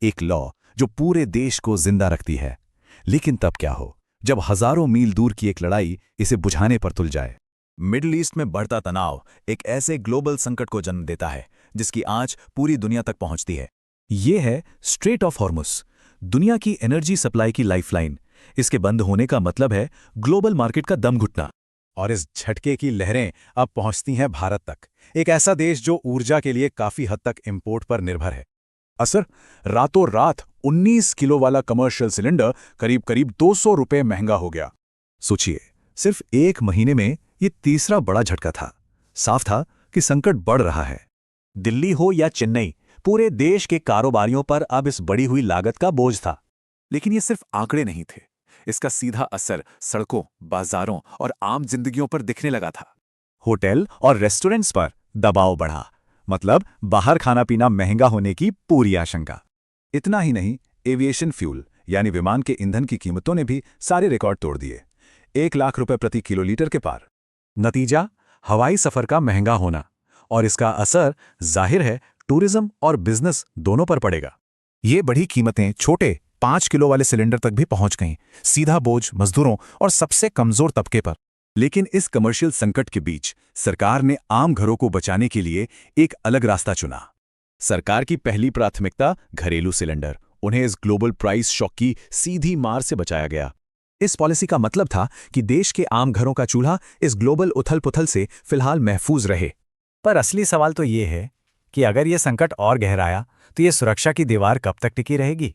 एक लॉ जो पूरे देश को जिंदा रखती है। लेकिन तब क्या हो जब हजारों मील दूर की एक लड़ाई इसे बुझाने पर तुल जाए। मिडिल ईस्ट में बढ़ता तनाव एक ऐसे ग्लोबल संकट को जन्म देता है जिसकी आंच पूरी दुनिया तक पहुंचती है। ये है स्ट्रेट ऑफ हॉर्मुज, दुनिया की एनर्जी सप्लाई की लाइफलाइन। इसके बंद होने का मतलब है ग्लोबल मार्केट का दम घुटना। और इस झटके की लहरें अब पहुंचती हैं भारत तक, एक ऐसा देश जो ऊर्जा के लिए काफी हद तक इंपोर्ट पर निर्भर है। असर, रातों रात 19 किलो वाला कमर्शियल सिलेंडर करीब करीब 200 रुपए महंगा हो गया। सोचिए, सिर्फ एक महीने में ये तीसरा बड़ा झटका था। साफ था कि संकट बढ़ रहा है। दिल्ली हो या चेन्नई, पूरे देश के कारोबारियों पर अब इस बढ़ी हुई लागत का बोझ था। लेकिन ये सिर्फ आंकड़े नहीं थे, इसका सीधा असर सड़कों, बाजारों और आम जिंदगियों पर दिखने लगा था। होटल और रेस्टोरेंट्स पर दबाव बढ़ा, मतलब बाहर खाना पीना महंगा होने की पूरी आशंका। इतना ही नहीं, एविएशन फ्यूल यानी विमान के ईंधन की कीमतों ने भी सारे रिकॉर्ड तोड़ दिए। 1 लाख रुपए प्रति किलोलीटर के पार। नतीजा, हवाई सफर का महंगा होना, और इसका असर जाहिर है टूरिज्म और बिजनेस दोनों पर पड़ेगा। ये बढ़ी कीमतें छोटे 5 किलो वाले सिलेंडर तक भी पहुंच गईं, सीधा बोझ मजदूरों और सबसे कमजोर तबके पर। लेकिन इस कमर्शियल संकट के बीच सरकार ने आम घरों को बचाने के लिए एक अलग रास्ता चुना। सरकार की पहली प्राथमिकता घरेलू सिलेंडर, उन्हें इस ग्लोबल प्राइस शॉक की सीधी मार से बचाया गया। इस पॉलिसी का मतलब था कि देश के आम घरों का चूल्हा इस ग्लोबल उथल-पुथल से फिलहाल महफूज रहे। पर असली सवाल तो ये है कि अगर ये संकट और गहराया तो ये सुरक्षा की दीवार कब तक टिकी रहेगी।